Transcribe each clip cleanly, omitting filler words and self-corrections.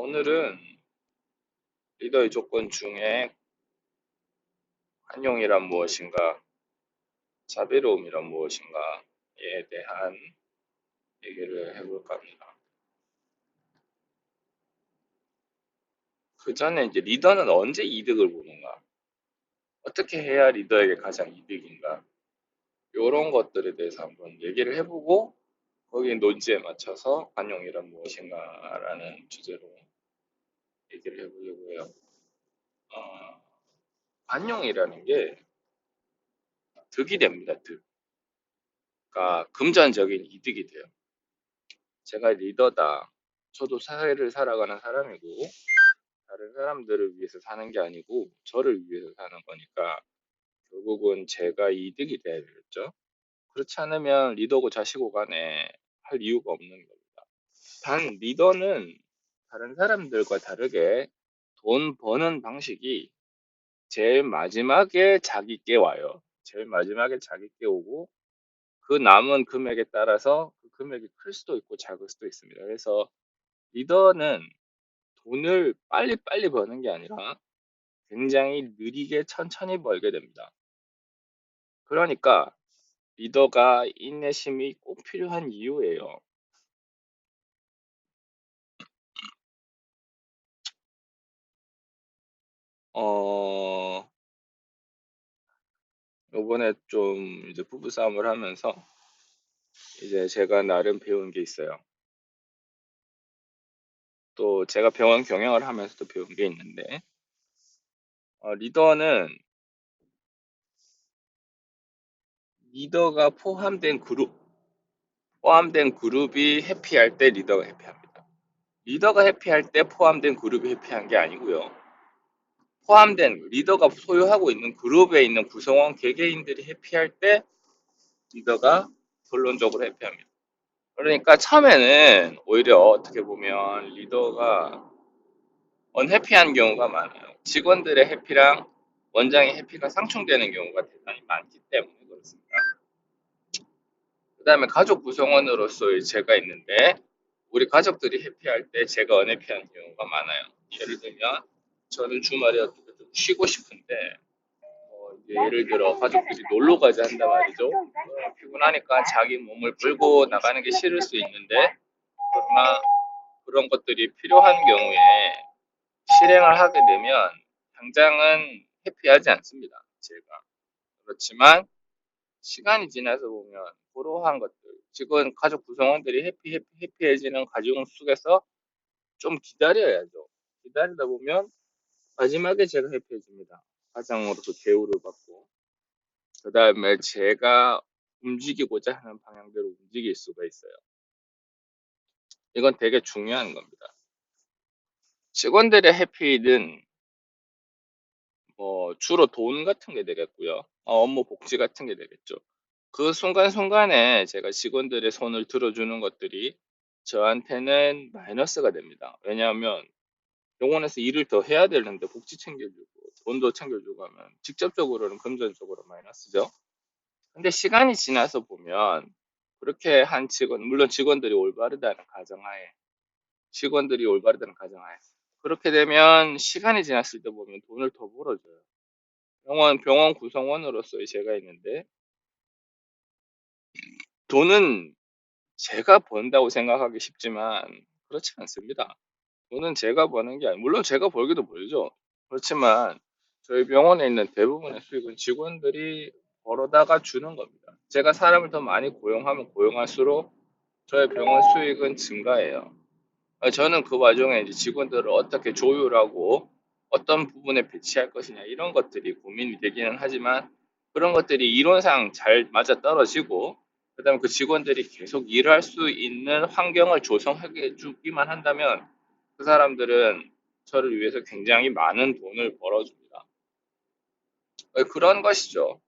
오늘은 리더의 조건 중에 관용이란 무엇인가, 자비로움이란 무엇인가에 대한 얘기를 해볼까 합니다. 그 전에 이제 리더는 언제 이득을 보는가, 어떻게 해야 리더에게 가장 이득인가, 이런 것들에 대해서 한번 얘기를 해보고 거기에 논지에 맞춰서 관용이란 무엇인가라는 주제로 얘기를 해보려고 해요. 관용이라는 게 득이 됩니다. 득. 그러니까 금전적인 이득이 돼요. 제가 리더다. 저도 사회를 살아가는 사람이고 다른 사람들을 위해서 사는 게 아니고 저를 위해서 사는 거니까 결국은 제가 이득이 돼야 되겠죠. 그렇지 않으면 리더고 자시고 간에 할 이유가 없는 겁니다. 단 리더는 다른 사람들과 다르게 돈 버는 방식이 제일 마지막에 자기께 와요. 제일 마지막에 자기께 오고 그 남은 금액에 따라서 그 금액이 클 수도 있고 작을 수도 있습니다. 그래서 리더는 돈을 빨리빨리 버는 게 아니라 굉장히 느리게 천천히 벌게 됩니다. 그러니까 리더가 인내심이 꼭 필요한 이유예요. 요번에 좀 이제 부부싸움을 하면서 이제 제가 나름 배운 게 있어요. 또 제가 병원 경영을 하면서도 배운 게 있는데, 리더가 포함된 그룹이 해피할 때 리더가 해피합니다. 리더가 해피할 때 포함된 그룹이 해피한 게 아니고요. 포함된 리더가 소유하고 있는 그룹에 있는 구성원 개개인들이 해피할 때 리더가 결론적으로 해피합니다. 그러니까 처음에는 오히려 어떻게 보면 리더가 언해피한 경우가 많아요. 직원들의 해피랑 원장의 해피가 상충되는 경우가 대단히 많기 때문에 그렇습니다. 그 다음에 가족 구성원으로서의 제가 있는데 우리 가족들이 해피할 때 제가 언해피한 경우가 많아요. 예를 들면 저는 주말에 어떻게 좀 쉬고 싶은데 이제 예를 들어 가족들이 놀러 가자 한단 말이죠. 피곤하니까 자기 몸을 풀고 나가는 게 싫을 수 있는데 그러나 그런 것들이 필요한 경우에 실행을 하게 되면 당장은 해피하지 않습니다. 제가. 그렇지만 시간이 지나서 보면 그러한 것들 지금 가족 구성원들이 해피해지는 과정 속에서 좀 기다려야죠. 기다리다 보면 마지막에 제가 해피해집니다. 가장으로서 대우를 받고 그 다음에 제가 움직이고자 하는 방향대로 움직일 수가 있어요. 이건 되게 중요한 겁니다. 직원들의 해피는 주로 돈 같은 게 되겠고요. 업무 복지 같은 게 되겠죠. 그 순간순간에 제가 직원들의 손을 들어주는 것들이 저한테는 마이너스가 됩니다. 왜냐하면 병원에서 일을 더 해야 되는데 복지 챙겨주고 돈도 챙겨주고 하면 직접적으로는 금전적으로 마이너스죠. 근데 시간이 지나서 보면 그렇게 한 물론 직원들이 올바르다는 가정하에 그렇게 되면 시간이 지났을 때 보면 돈을 더 벌어줘요. 병원 구성원으로서 제가 있는데 돈은 제가 번다고 생각하기 쉽지만 그렇지 않습니다. 돈은 제가 버는 게 아니고 물론 제가 벌기도 벌죠. 그렇지만 저희 병원에 있는 대부분의 수익은 직원들이 벌어다가 주는 겁니다. 제가 사람을 더 많이 고용하면 고용할수록 저희 병원 수익은 증가해요. 저는 그 와중에 이제 직원들을 어떻게 조율하고 어떤 부분에 배치할 것이냐 이런 것들이 고민이 되기는 하지만 그런 것들이 이론상 잘 맞아떨어지고 그다음에 그 직원들이 계속 일할 수 있는 환경을 조성해 주기만 한다면 그 사람들은 저를 위해서 굉장히 많은 돈을 벌어줍니다. 그런 것이죠.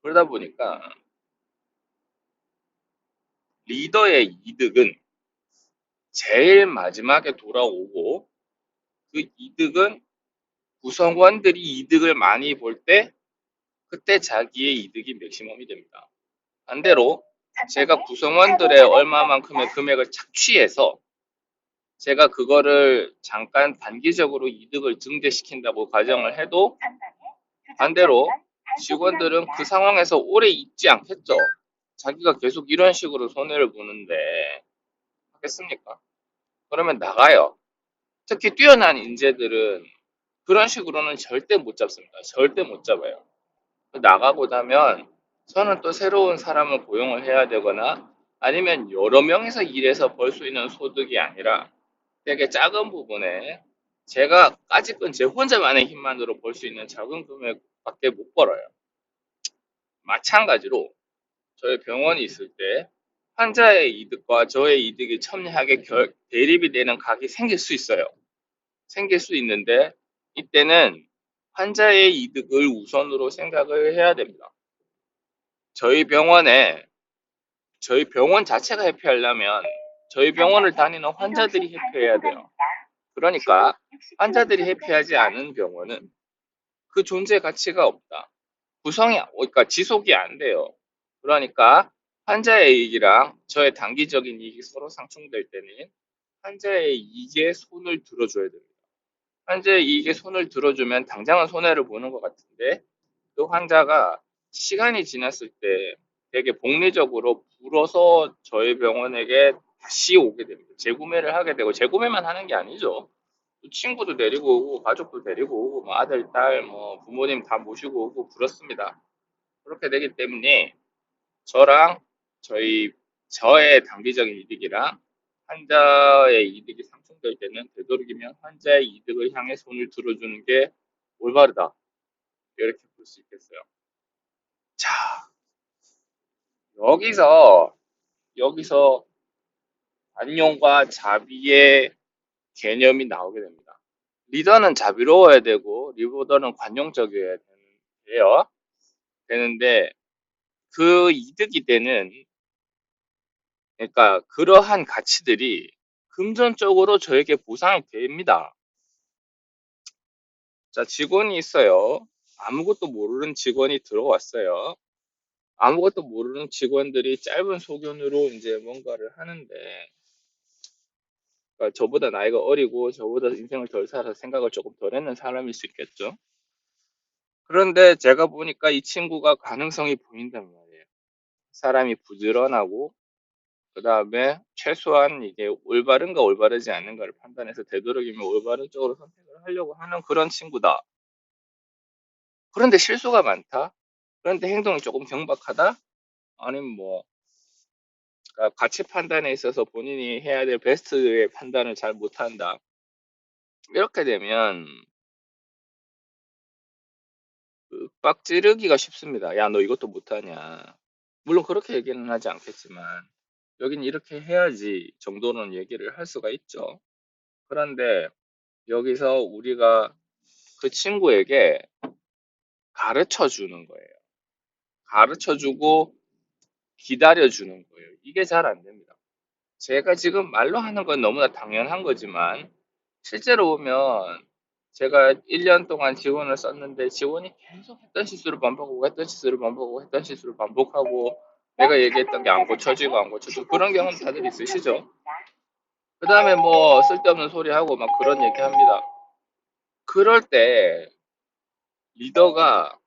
그러다 보니까 리더의 이득은 제일 마지막에 돌아오고 그 이득은 구성원들이 이득을 많이 볼 때 그때 자기의 이득이 맥시멈이 됩니다. 반대로 제가 구성원들의 얼마만큼의 금액을 착취해서 제가 그거를 잠깐 단기적으로 이득을 증대시킨다고 가정을 해도 반대로 직원들은 그 상황에서 오래 있지 않겠죠. 자기가 계속 이런 식으로 손해를 보는데 하겠습니까? 그러면 나가요. 특히 뛰어난 인재들은 그런 식으로는 절대 못 잡습니다. 절대 못 잡아요. 나가고 나면 저는 또 새로운 사람을 고용을 해야 되거나 아니면 여러 명이서 일해서 벌 수 있는 소득이 아니라 되게 작은 부분에 제가 까짓건 제 혼자만의 힘만으로 벌 수 있는 작은 금액밖에 못 벌어요. 마찬가지로 저희 병원이 있을 때 환자의 이득과 저의 이득이 첨예하게 대립이 되는 각이 생길 수 있어요. 생길 수 있는데 이때는 환자의 이득을 우선으로 생각을 해야 됩니다. 저희 병원에 저희 병원 자체가 해피하려면 저희 병원을 다니는 환자들이 해피해야 돼요. 그러니까 환자들이 해피하지 않은 병원은 그 존재 가치가 없다. 그러니까 지속이 안 돼요. 그러니까 환자의 이익이랑 저의 단기적인 이익이 서로 상충될 때는 환자의 이익에 손을 들어줘야 됩니다. 환자의 이익에 손을 들어주면 당장은 손해를 보는 것 같은데 그 환자가 시간이 지났을 때 되게 복리적으로 불어서 저희 병원에게 다시 오게 됩니다. 재구매를 하게 되고 재구매만 하는 게 아니죠. 친구도 데리고 오고 가족도 데리고 오고 뭐 아들, 딸, 뭐 부모님 다 모시고 오고 그렇습니다. 그렇게 되기 때문에 저랑 저의 단기적인 이득이랑 환자의 이득이 상충될 때는 되도록이면 환자의 이득을 향해 손을 들어주는 게 올바르다. 이렇게 볼 수 있겠어요. 자, 여기서 관용과 자비의 개념이 나오게 됩니다. 리더는 자비로워야 되고 리더는 관용적이어야 되는데 그 이득이 되는 그러니까 그러한 가치들이 금전적으로 저에게 보상이 됩니다. 자, 직원이 있어요. 아무것도 모르는 직원이 들어왔어요. 아무것도 모르는 직원들이 짧은 소견으로 이제 뭔가를 하는데 그러니까 저보다 나이가 어리고 저보다 인생을 덜 살아서 생각을 조금 덜 했는 사람일 수 있겠죠. 그런데 제가 보니까 이 친구가 가능성이 보인단 말이에요. 사람이 부지런하고 그 다음에 최소한 이게 올바른가 올바르지 않는가를 판단해서 되도록이면 올바른 쪽으로 선택을 하려고 하는 그런 친구다. 그런데 실수가 많다. 그런데 행동이 조금 경박하다. 아니면 뭐 그러니까 가치 판단에 있어서 본인이 해야 될 베스트의 판단을 잘 못한다. 이렇게 되면 윽박 지르기가 쉽습니다. 야, 너 이것도 못하냐. 물론 그렇게 얘기는 하지 않겠지만 여긴 이렇게 해야지 정도는 얘기를 할 수가 있죠. 그런데 여기서 우리가 그 친구에게 가르쳐 주는 거예요. 가르쳐 주고 기다려 주는 거예요. 이게 잘 안 됩니다. 제가 지금 말로 하는 건 너무나 당연한 거지만 실제로 보면 제가 1년 동안 지원을 썼는데 지원이 계속 했던 실수를 반복하고 했던 실수를 반복하고 했던 실수를 반복하고 내가 얘기했던 게 안 고쳐지고 안 고쳐지고 그런 경험 다들 있으시죠? 그 다음에 뭐 쓸데없는 소리 하고 막 그런 얘기 합니다. 그럴 때 리더가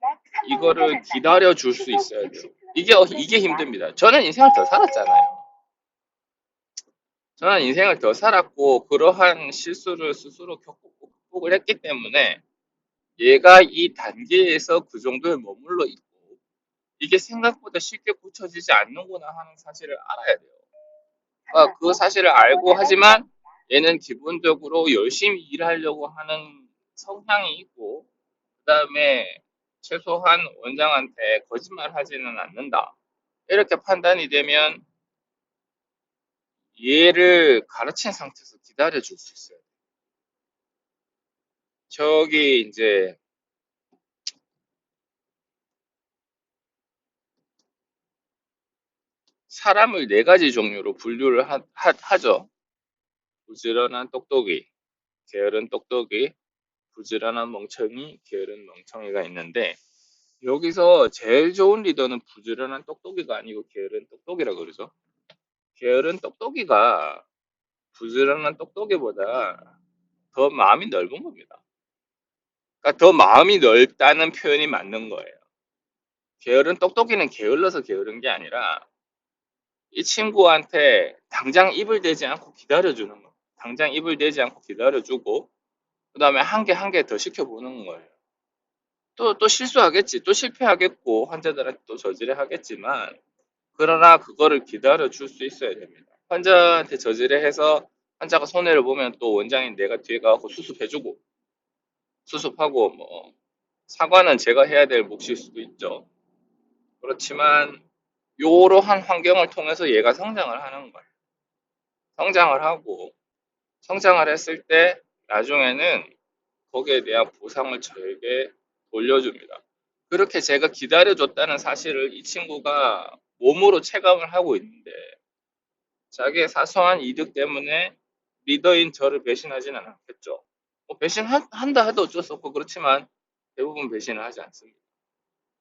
이거를 기다려 줄 수 있어야 돼요. 이게 힘듭니다. 저는 인생을 더 살았잖아요. 저는 인생을 더 살았고 그러한 실수를 스스로 겪고 극복을 했기 때문에 얘가 이 단계에서 그 정도에 머물러 있고 이게 생각보다 쉽게 고쳐지지 않는구나 하는 사실을 알아야 돼요. 그러니까 그 사실을 알고 하지만 얘는 기본적으로 열심히 일하려고 하는 성향이 있고 그 다음에 최소한 원장한테 거짓말 하지는 않는다. 이렇게 판단이 되면 얘를 가르친 상태에서 기다려 줄 수 있어요. 저기 이제 사람을 네 가지 종류로 분류를 하죠. 부지런한 똑똑이, 게으른 똑똑이, 부지런한 멍청이, 게으른 멍청이가 있는데 여기서 제일 좋은 리더는 부지런한 똑똑이가 아니고 게으른 똑똑이라 그러죠. 게으른 똑똑이가 부지런한 똑똑이보다 더 마음이 넓은 겁니다. 그러니까 더 마음이 넓다는 표현이 맞는 거예요. 게으른 똑똑이는 게을러서 게으른 게 아니라 이 친구한테 당장 입을 대지 않고 기다려주는 거. 당장 입을 대지 않고 기다려주고 그 다음에 한 개 한 개 더 시켜보는 거예요. 또 실수하겠지. 또 실패하겠고 환자들한테 또 저지를 하겠지만 그러나 그거를 기다려줄 수 있어야 됩니다. 환자한테 저지를 해서 환자가 손해를 보면 또 원장인 내가 뒤에 가서 수습해주고 수습하고 뭐 사과는 제가 해야 될 몫일 수도 있죠. 그렇지만 이러한 환경을 통해서 얘가 성장을 하는 거예요. 성장을 하고 성장을 했을 때 나중에는 거기에 대한 보상을 저에게 돌려줍니다. 그렇게 제가 기다려줬다는 사실을 이 친구가 몸으로 체감을 하고 있는데 자기의 사소한 이득 때문에 리더인 저를 배신하지는 않겠죠. 뭐 배신한다 해도 어쩔 수 없고 그렇지만 대부분 배신을 하지 않습니다.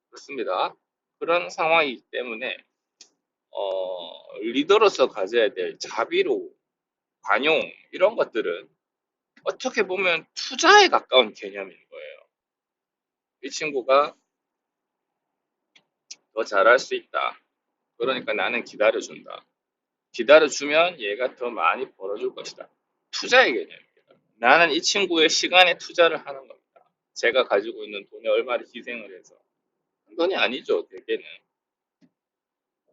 그렇습니다. 그런 상황이기 때문에 리더로서 가져야 될 자비로, 관용 이런 것들은 어떻게 보면 투자에 가까운 개념인 거예요. 이 친구가 더 잘할 수 있다. 그러니까 나는 기다려준다. 기다려주면 얘가 더 많이 벌어줄 것이다. 투자의 개념입니다. 나는 이 친구의 시간에 투자를 하는 겁니다. 제가 가지고 있는 돈에 얼마를 희생을 해서. 한 돈이 아니죠, 대개는.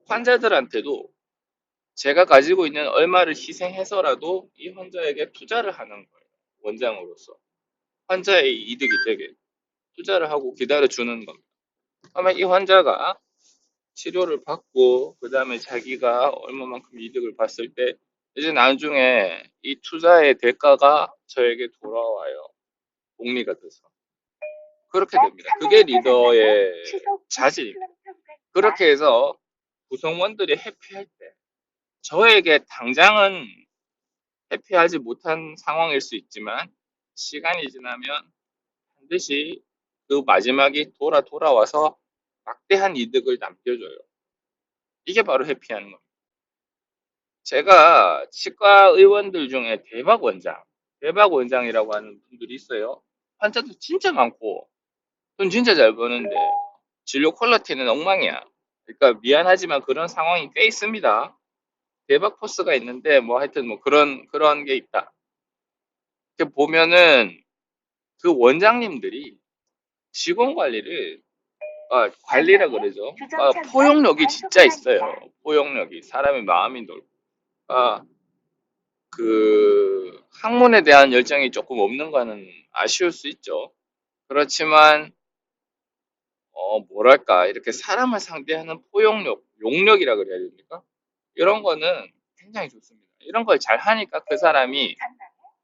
환자들한테도 제가 가지고 있는 얼마를 희생해서라도 이 환자에게 투자를 하는 거예요. 원장으로서. 환자의 이득이 되게 투자를 하고 기다려주는 겁니다. 그러면 이 환자가 치료를 받고 그 다음에 자기가 얼마만큼 이득을 봤을 때 이제 나중에 이 투자의 대가가 저에게 돌아와요. 복리가 돼서. 그렇게 됩니다. 그게 리더의 자질입니다. 그렇게 해서 구성원들이 해피할 때 저에게 당장은 해피하지 못한 상황일 수 있지만 시간이 지나면 반드시 그 마지막이 돌아와서 막대한 이득을 남겨줘요. 이게 바로 해피하는 겁니다. 제가 치과 의원들 중에 대박 원장이라고 하는 분들이 있어요. 환자도 진짜 많고, 돈 진짜 잘 버는데, 진료 퀄리티는 엉망이야. 그러니까 미안하지만 그런 상황이 꽤 있습니다. 대박 포스가 있는데, 뭐 하여튼 뭐 그런 게 있다. 이렇게 보면은 그 원장님들이 직원 관리를, 관리라 그러죠. 포용력이 진짜 있어요. 포용력이. 사람의 마음이 넓고. 그 학문에 대한 열정이 조금 없는 거는 아쉬울 수 있죠. 그렇지만 뭐랄까 이렇게 사람을 상대하는 포용력, 용력이라 그래야 됩니까? 이런 거는 굉장히 좋습니다. 이런 걸 잘 하니까 그 사람이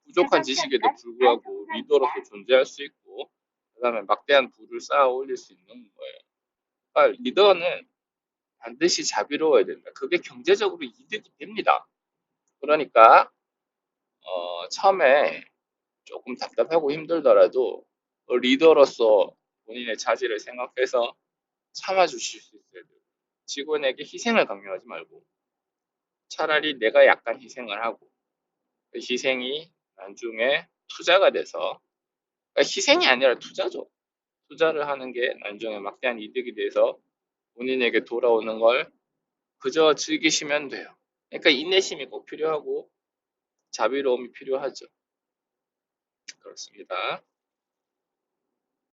부족한 지식에도 불구하고 리더로서 존재할 수 있고 그다음에 막대한 부를 쌓아 올릴 수 있는 거예요. 그러니까 리더는 반드시 자비로워야 된다. 그게 경제적으로 이득이 됩니다. 그러니까 처음에 조금 답답하고 힘들더라도 리더로서 본인의 자질을 생각해서 참아주실 수 있어야 돼요. 직원에게 희생을 강요하지 말고 차라리 내가 약간 희생을 하고 그 희생이 나중에 투자가 돼서 그러니까 희생이 아니라 투자죠. 투자를 하는 게 나중에 막대한 이득이 돼서 본인에게 돌아오는 걸 그저 즐기시면 돼요. 그러니까 인내심이 꼭 필요하고 자비로움이 필요하죠. 그렇습니다.